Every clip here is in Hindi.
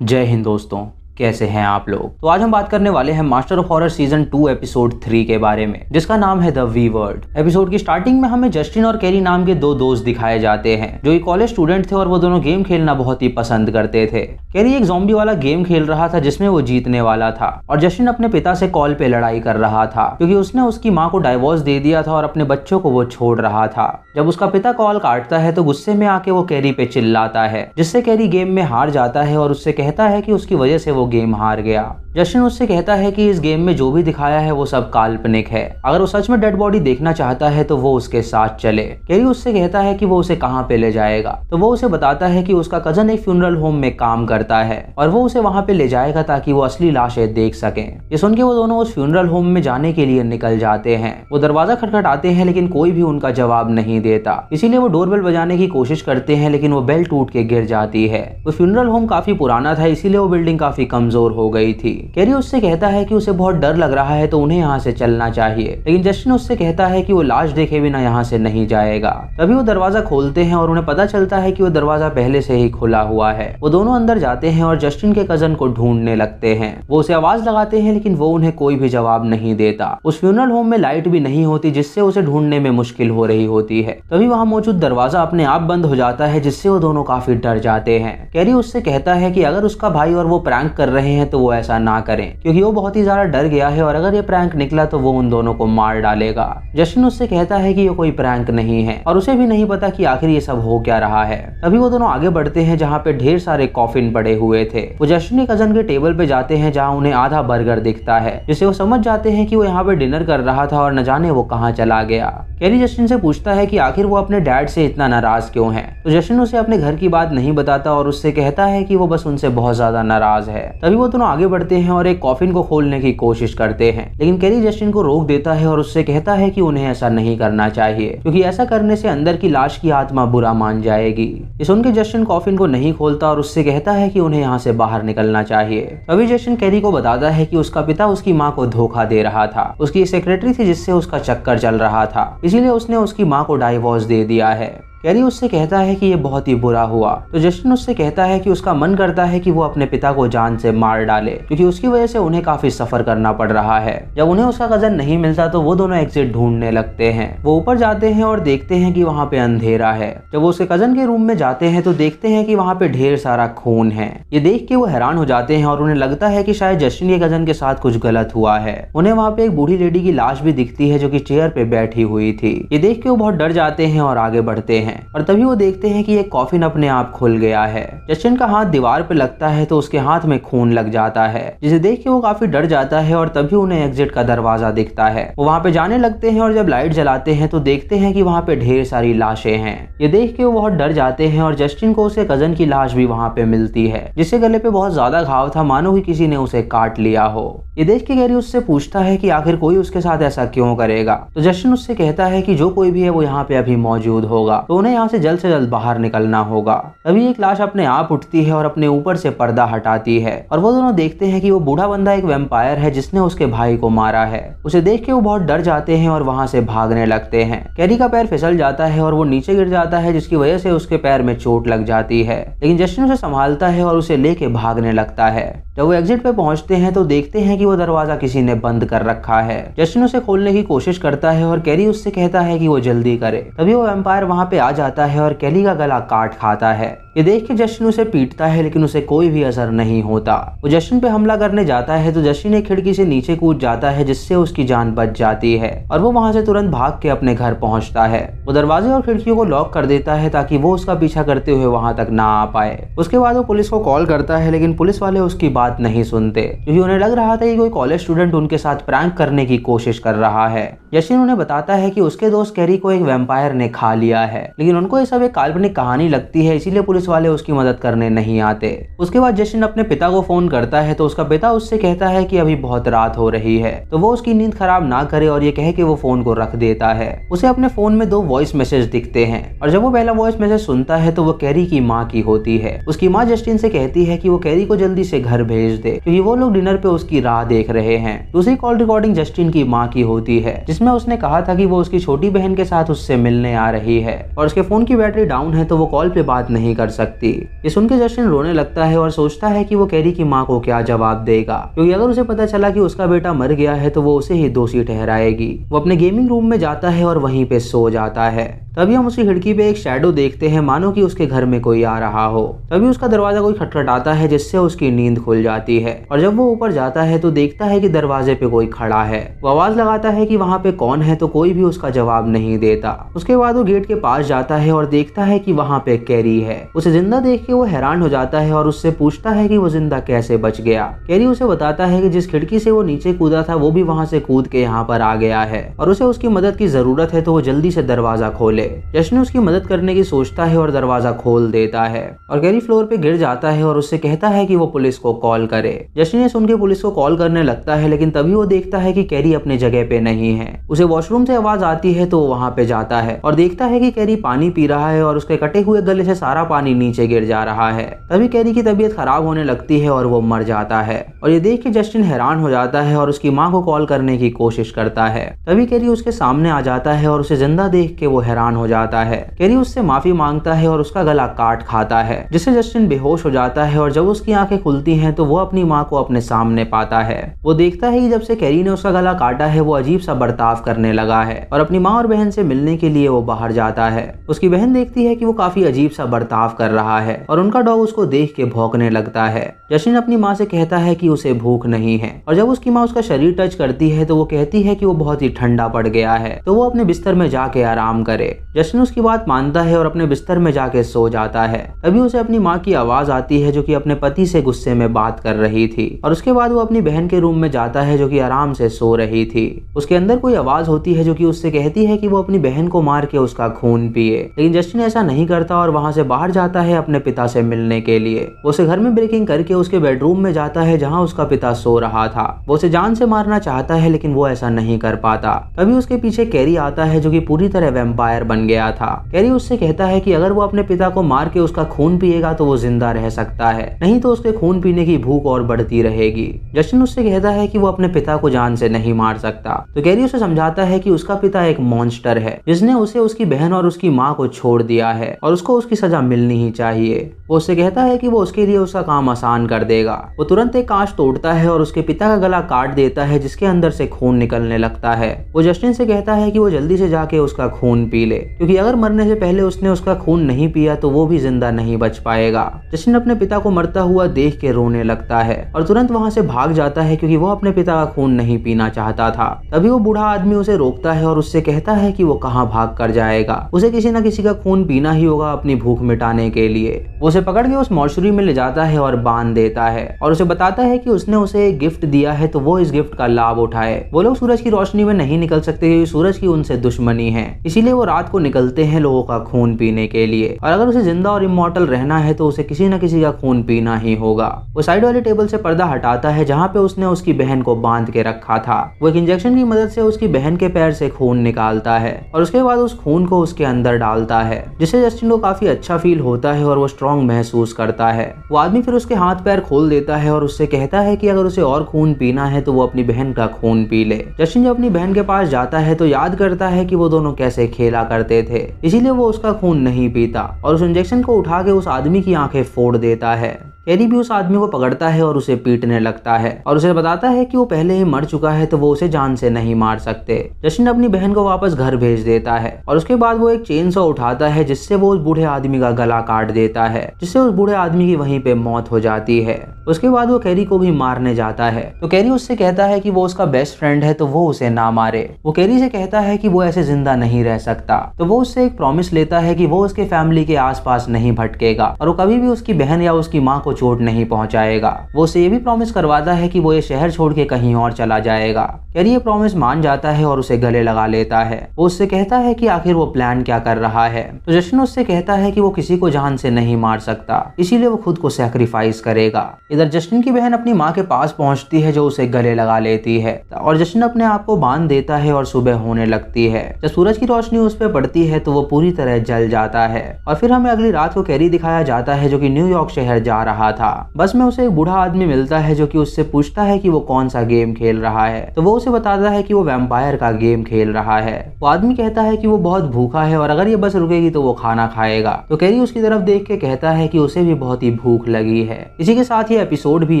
जय हिंद दोस्तों, कैसे हैं आप लोग। तो आज हम बात करने वाले हैं master of horror season 2 episode 3 के बारे में, जिसका नाम है द वी वर्ड। एपिसोड की स्टार्टिंग में हमें जस्टिन और कैरी नाम के दो दोस्त दिखाए जाते हैं जो एक कॉलेज स्टूडेंट थे और वो दोनों गेम खेलना बहुत ही पसंद करते थे। कैरी एक ज़ॉम्बी वाला गेम खेल रहा था जिसमें वो जीतने वाला था और जस्टिन अपने पिता से कॉल पे लड़ाई कर रहा था क्योंकि उसने उसकी माँ को डाइवोर्स दे दिया था और अपने बच्चों को वो छोड़ रहा था। जब उसका पिता कॉल काटता है तो गुस्से में आके वो कैरी पे चिल्लाता है, जिससे कैरी गेम में हार जाता है और उससे कहता है कि उसकी वजह से वो गेम हार गया। जस्टिन उससे कहता है कि इस गेम में जो भी दिखाया है वो सब काल्पनिक है, अगर वो सच में डेड बॉडी देखना चाहता है तो वो उसके साथ चले। कैरी उससे कहता है कि वो उसे कहाँ पे ले जाएगा, तो वो उसे बताता है कि उसका कजन एक फ्यूनरल होम में काम करता है और वो उसे वहाँ पे ले जाएगा ताकि वो असली लाशें देख सकें। ये सुन के वो दोनों उस फ्यूनरल होम में जाने के लिए निकल जाते हैं। वो दरवाजा खटखटाते हैं लेकिन कोई भी उनका जवाब नहीं देता, इसीलिए वो डोरबेल बजाने की कोशिश करते हैं लेकिन वो बेल टूट के गिर जाती है। वो फ्यूनरल होम काफी पुराना था, इसीलिए वो बिल्डिंग काफी कमजोर हो गई थी। कैरी उससे कहता है कि उसे बहुत डर लग रहा है तो उन्हें यहाँ से चलना चाहिए, लेकिन जस्टिन उससे कहता है कि वो लाश देखे बिना यहाँ से नहीं जाएगा। तभी वो दरवाजा खोलते हैं और उन्हें पता चलता है कि वो दरवाजा पहले से ही खुला हुआ है। वो दोनों अंदर जाते हैं और जस्टिन के कजन को ढूंढने लगते हैं। वो उसे आवाज लगाते हैं लेकिन वो उन्हें कोई भी जवाब नहीं देता। उस फ्यूनरल होम में लाइट भी नहीं होती जिससे उसे ढूंढने में मुश्किल हो रही होती है। तभी वहाँ मौजूद दरवाजा अपने आप बंद हो जाता है जिससे वो दोनों काफी डर जाते हैं। कैरी उससे कहता है कि अगर उसका भाई और वो प्रैंक कर रहे हैं तो वो ऐसा ना करें क्योंकि वो बहुत ही ज्यादा डर गया है और अगर ये प्रैंक निकला तो वो उन दोनों को मार डालेगा। जस्टिन उससे कहता है कि ये कोई प्रैंक नहीं है और उसे भी नहीं पता कि आखिर ये सब हो क्या रहा है। तभी वो दोनों आगे बढ़ते हैं जहाँ पे ढेर सारे कॉफिन पड़े हुए थे। वो जस्टिन के कजन के टेबल पे जाते हैं जहाँ उन्हें आधा बर्गर दिखता है, जिससे वो समझ जाते हैं कि वो यहाँ पे डिनर कर रहा था और न जाने वो कहाँ चला गया। कैरी जस्टिन से पूछता है कि आखिर वो अपने डैड से इतना नाराज क्यों है, तो जस्टिन उसे अपने घर की बात नहीं बताता और उससे कहता है कि वो बस उनसे बहुत ज्यादा नाराज है। तभी वो दोनों आगे बढ़ते हैं और एक कॉफिन को खोलने की कोशिश करते हैं, लेकिन कैरी जस्टिन को रोक देता है और उससे कहता है कि उन्हें ऐसा नहीं करना चाहिए क्योंकि ऐसा करने से अंदर की लाश की आत्मा बुरा मान जाएगी। ये सुनकर जस्टिन कॉफिन को नहीं खोलता और उससे कहता है कि उन्हें यहाँ से बाहर निकलना चाहिए। तभी जस्टिन कैरी को बताता है कि उसका पिता उसकी माँ को धोखा दे रहा था, उसकी एक सेक्रेटरी थी जिससे उसका चक्कर चल रहा था, इसीलिए उसने उसकी माँ को डाइवोर्स दे दिया है। कैरी उससे कहता है कि ये बहुत ही बुरा हुआ, तो जस्टिन उससे कहता है कि उसका मन करता है कि वो अपने पिता को जान से मार डाले क्योंकि उसकी वजह से उन्हें काफी सफर करना पड़ रहा है। जब उन्हें उसका कजन नहीं मिलता तो वो दोनों एग्जिट ढूंढने लगते हैं। वो ऊपर जाते हैं और देखते हैं कि वहाँ पे अंधेरा है। जब वो उसके कजन के रूम में जाते हैं तो देखते हैं कि वहाँ पे ढेर सारा खून है। ये देख के वो हैरान हो जाते हैं और उन्हें लगता है कि शायद जस्टिन के कजन के साथ कुछ गलत हुआ है। उन्हें वहाँ पे एक बूढ़ी लेडी की लाश भी दिखती है जो कि चेयर पे बैठी हुई थी। ये देख के वो बहुत डर जाते हैं और आगे बढ़ते हैं और तभी वो देखते हैं कि एक कॉफिन अपने आप खुल गया है। जस्टिन का हाथ दीवार पे लगता है तो उसके हाथ में खून लग जाता है, जिसे देख के वो काफी डर जाता है और तभी उन्हें एग्जिट का दरवाजा दिखता है। वो वहाँ पे जाने लगते हैं और जब लाइट जलाते हैं तो देखते हैं कि वहाँ पे ढेर सारी लाशें हैं। ये देख के वो बहुत डर जाते हैं और जस्टिन को उसके कजन की लाश भी वहाँ पे मिलती है, जिसके गले पे बहुत ज्यादा घाव था, मानो कि किसी ने उसे काट लिया हो। ये देख के कैरी उससे पूछता है कि आखिर कोई उसके साथ ऐसा क्यों करेगा, तो जस्टिन उससे कहता है कि जो कोई भी है वो यहाँ पे अभी मौजूद होगा, तो उन्हें यहाँ से जल्द बाहर निकलना होगा। तभी एक लाश अपने आप उठती है और अपने ऊपर से पर्दा हटाती है और वो दोनों देखते हैं कि वो बूढ़ा बंदा एक वैम्पायर है जिसने उसके भाई को मारा है। उसे देख के वो बहुत डर जाते हैं और वहां से भागने लगते हैं। कैरी का पैर फिसल जाता है और वो नीचे गिर जाता है, जिसकी वजह से उसके पैर में चोट लग जाती है, लेकिन जस्टिन उसे संभालता है और उसे लेके भागने लगता है। जब वो एग्जिट पे पहुंचते हैं तो देखते हैं कि वो दरवाजा किसी ने बंद कर रखा है। जस्टिन उसे खोलने की कोशिश करता है और कैरी उससे कहता है कि वो जल्दी करे। तभी वो वैम्पायर वहां पे आ जाता है और कैरी का गला काट खाता है। ये देख के जस्टिन उसे पीटता है लेकिन उसे कोई भी असर नहीं होता। वो जस्टिन पे हमला करने जाता है तो जस्टिन एक खिड़की से नीचे कूद जाता है, जिससे उसकी जान बच जाती है और वो वहां से तुरंत भाग के अपने घर पहुंचता है। वो दरवाजे और खिड़कियों को लॉक कर देता है ताकि वो उसका पीछा करते हुए वहां तक ना आ पाए। उसके बाद वो पुलिस को कॉल करता है, लेकिन पुलिस वाले उसकी बात नहीं सुनते क्योंकि उन्हें लग रहा था कि कोई कॉलेज स्टूडेंट उनके साथ प्रैंक करने की कोशिश कर रहा है। जस्टिन उन्हें बताता है कि उसके दोस्त कैरी को एक वैम्पायर ने खा लिया है, लेकिन उनको ये सब एक काल्पनिक कहानी लगती है, इसीलिए पुलिस वाले उसकी मदद करने नहीं आते। उसके बाद जस्टिन अपने पिता को फोन करता है तो उसका पिता उससे कहता है कि अभी बहुत रात हो रही है, तो वो उसकी नींद खराब ना करे और ये कह के वो फोन को रख देता है। उसे अपने फोन में 2 वॉइस मैसेज दिखते हैं और जब वो पहला वॉइस मैसेज सुनता है तो वो कैरी की माँ की होती है। उसकी माँ जस्टिन से कहती है कि वो कैरी को जल्दी से घर भेज दे क्योंकि वो लोग डिनर पे उसकी राह देख रहे हैं। दूसरी कॉल रिकॉर्डिंग जस्टिन की माँ की होती है, जिसमें उसने कहा था कि वो उसकी छोटी बहन के साथ उससे मिलने आ रही है और उसके फोन की बैटरी डाउन है तो वो कॉल पे बात नहीं कर सकती। ये सुनकर जस्टिन रोने लगता है और सोचता है कि वो कैरी की माँ को क्या जवाब देगा, क्योंकि अगर उसे पता चला कि उसका बेटा मर गया है तो वो उसे ही दोषी ठहराएगी। वो अपने गेमिंग रूम में जाता है और वहीं पे सो जाता है। तभी हम उसकी खिड़की पे एक शैडो देखते हैं, मानो कि उसके घर में कोई आ रहा हो। तभी उसका दरवाजा कोई खटखटाता है, जिससे उसकी नींद खुल जाती है और जब वो ऊपर जाता है तो देखता है कि दरवाजे पे कोई खड़ा है। वो आवाज लगाता है कि वहाँ पे कौन है, तो कोई भी उसका जवाब नहीं देता। उसके बाद वो गेट के पास जाता है और देखता है कि वहाँ पे कैरी है। उसे जिंदा देख के वो हैरान हो जाता है और उससे पूछता है कि वो जिंदा कैसे बच गया। कैरी उसे बताता है कि जिस खिड़की से वो नीचे कूदा था वो भी वहाँ से कूद के यहाँ पर आ गया है और उसे उसकी मदद की जरूरत है, तो वो जल्दी से दरवाजा खोले। जस्टिन उसकी मदद करने की सोचता है और दरवाजा खोल देता है और कैरी फ्लोर पे गिर जाता है और उससे कहता है कि वो पुलिस को कॉल करे। जस्टिन ये सुन के पुलिस को कॉल करने लगता है, लेकिन तभी वो देखता है कि कैरी अपने जगह पे नहीं है। उसे वॉशरूम से आवाज आती है तो वो वहाँ पे जाता है और देखता है कि कैरी पानी पी रहा है और उसके कटे हुए गले से सारा पानी नीचे गिर जा रहा है। तभी कैरी की तबीयत खराब होने लगती है और वो मर जाता है और ये देख के जस्टिन हैरान हो जाता है और उसकी माँ को कॉल करने की कोशिश करता है। तभी कैरी उसके सामने आ जाता है और उसे जिंदा देख के वो हैरान हो जाता है। कैरी उससे माफी मांगता है और उसका गला काट खाता है, जिससे जस्टिन बेहोश हो जाता है और जब उसकी आंखें खुलती हैं तो वो अपनी माँ को अपने सामने पाता है। वो देखता है कि जब से कैरी ने उसका गला काटा है वो अजीब सा बर्ताव करने लगा है और अपनी माँ और बहन से मिलने के लिए वो बाहर जाता है। उसकी बहन देखती है कि वो काफी अजीब सा बर्ताव कर रहा है और उनका डॉग उसको देख के भौंकने लगता है। जस्टिन अपनी माँ से कहता है कि उसे भूख नहीं है और जब उसकी माँ उसका शरीर टच करती है तो वो कहती है कि वो बहुत ही ठंडा पड़ गया है, तो वो अपने बिस्तर में जाके आराम करे। जस्टिन उसकी बात मानता है और अपने बिस्तर में जाके सो जाता है। तभी उसे अपनी माँ की आवाज आती है जो कि अपने पति से गुस्से में बात कर रही थी और उसके बाद वो अपनी बहन के रूम में जाता है जो कि आराम से सो रही थी। उसके अंदर कोई आवाज होती है जो कि उससे कहती है कि वो अपनी बहन को मार के उसका खून पिए, लेकिन जस्टिन ऐसा नहीं करता और वहाँ से बाहर जाता है अपने पिता से मिलने के लिए। वो उसे घर में ब्रेकिंग करके उसके बेडरूम में जाता है जहाँ उसका पिता सो रहा था। वो उसे जान से मारना चाहता है लेकिन वो ऐसा नहीं कर पाता। तभी उसके पीछे कैरी आता है जो कि पूरी तरह वैम्पायर बन गया था। कैरी उससे कहता है कि अगर वो अपने पिता को मार के उसका खून पिएगा तो वो जिंदा रह सकता है, नहीं तो उसके खून पीने की भूख और बढ़ती रहेगी। जस्टिन उससे कहता है कि वो अपने पिता को जान से नहीं मार सकता, तो कैरी उसे समझाता है कि उसका पिता एक मॉन्स्टर है जिसने उसे उसकी बहन और उसकी माँ को छोड़ दिया है और उसको उसकी सजा मिलनी ही चाहिए। वो उससे कहता है कि वो उसके लिए उसका काम आसान कर देगा। वो तुरंत एक कांच तोड़ता है और उसके पिता का गला काट देता है, जिसके अंदर से खून निकलने लगता है। वो जस्टिन से कहता है कि वो जल्दी से जाके उसका खून पी ले, क्योंकि अगर मरने से पहले उसने उसका खून नहीं पिया तो वो भी जिंदा नहीं बच पाएगा। जस्टिन अपने पिता को मरता हुआ देख के रोने लगता है और तुरंत वहाँ से भाग जाता है, क्योंकि वो अपने पिता का खून नहीं पीना चाहता था। तभी वो बूढ़ा आदमी उसे रोकता है और उससे कहता है कि वो कहाँ भाग कर जाएगा, उसे किसी न किसी का खून पीना ही होगा अपनी भूख मिटाने के लिए। वो उसे पकड़ के उस मॉर्चरी में ले जाता है और बांध देता है और उसे बताता है कि उसने उसे एक गिफ्ट दिया है तो वो इस गिफ्ट का लाभ उठाए। वो लोग सूरज की रोशनी में नहीं निकल सकते क्योंकि सूरज की उनसे दुश्मनी है, इसीलिए वो रात को निकलते हैं लोगों का खून पीने के लिए, और अगर उसे जिंदा और इमॉर्टल रहना है तो उसे किसी न किसी का खून पीना ही होगा। वो साइड वाले टेबल से पर्दा हटाता है जहाँ पे उसने उसकी बहन को बांध के रखा था। वो एक इंजेक्शन की मदद से उसकी बहन के पैर से खून निकालता है और उसके बाद उस खून को उसके अंदर डालता है, जिससे जस्टिन को काफी अच्छा फील होता है और वो स्ट्रॉन्ग महसूस करता है। वो आदमी फिर उसके हाथ पैर खोल देता है और उससे कहता है कि अगर उसे और खून पीना है तो वो अपनी बहन का खून पी ले। जस्टिन जब अपनी बहन के पास जाता है तो याद करता है कि वो दोनों कैसे खेला करते थे, इसीलिए वो उसका खून नहीं पीता और उस इंजेक्शन को उठा के उस आदमी की आंखें फोड़ देता है। कैरी भी उस आदमी को पकड़ता है और उसे पीटने लगता है और उसे बताता है कि वो पहले ही मर चुका है तो वो उसे जान से नहीं मार सकते। जस्टिन अपनी बहन को वापस घर भेज देता है और उसके बाद वो एक चेन सॉ उठाता है जिससे वो उस बूढ़े आदमी का गला काट देता है, जिससे उस बूढ़े आदमी की वहीं पे मौत हो जाती है। उसके बाद वो कैरी को भी मारने जाता है तो कैरी उससे कहता है कि वो उसका बेस्ट फ्रेंड है तो वो उसे ना मारे। वो कैरी से कहता है कि वो ऐसे जिंदा नहीं रह सकता, तो वो उससे एक प्रॉमिस लेता है कि वो उसके फैमिली के आसपास नहीं भटकेगा और वो कभी भी उसकी बहन या उसकी माँ को चोट नहीं पहुंचाएगा। वो उसे ये भी प्रॉमिस करवाता है कि वो ये शहर छोड़ के कहीं और चला जाएगा। कैरी ये प्रॉमिस मान जाता है और उसे गले लगा लेता है। वो उससे कहता है कि आखिर वो प्लान क्या कर रहा है, तो जस्टिन उससे कहता है कि वो किसी को जान से नहीं मार सकता, इसीलिए वो खुद को सैक्रिफाइस करेगा। इधर जस्टिन की बहन अपनी माँ के पास पहुंचती है जो उसे गले लगा लेती है और जस्टिन अपने आप को बांध देता है और सुबह होने लगती है। जब सूरज की रोशनी उस पर पड़ती है तो वो पूरी तरह जल जाता है और फिर हमें अगली रात को कैरी दिखाया जाता है जो कि न्यूयॉर्क शहर जा रहा रहा था। बस में उसे एक बूढ़ा आदमी मिलता है जो कि उससे पूछता है कि वो कौन सा गेम खेल रहा है। तो वो उसे बताता है कि वो वैम्पायर का गेम खेल रहा है। वो आदमी कहता है कि वो बहुत भूखा है और अगर ये बस रुकेगी तो वो खाना खाएगा। तो कैरी उसकी तरफ देख के कहता है कि उसे भी बहुत ही भूख लगी है। इसी के साथ ये एपिसोड भी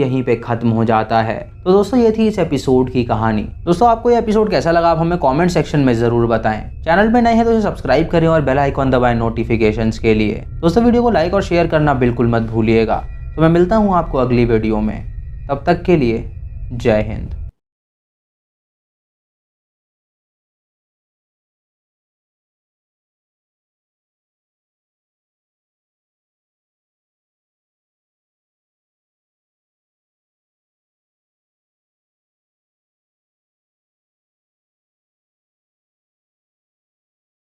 यहीं पे खत्म हो जाता है। तो दोस्तों ये थी इस एपिसोड की कहानी। दोस्तों आपको ये एपिसोड कैसा लगा आप हमें कमेंट सेक्शन में जरूर बताएं। चैनल पे नए हैं तो इसे सब्सक्राइब करें और बेल आइकॉन दबाएं नोटिफिकेशंस के लिए। दोस्तों वीडियो को लाइक और शेयर करना बिल्कुल मत भूलिएगा। तो मैं मिलता हूँ आपको अगली वीडियो में, तब तक के लिए जय हिंद।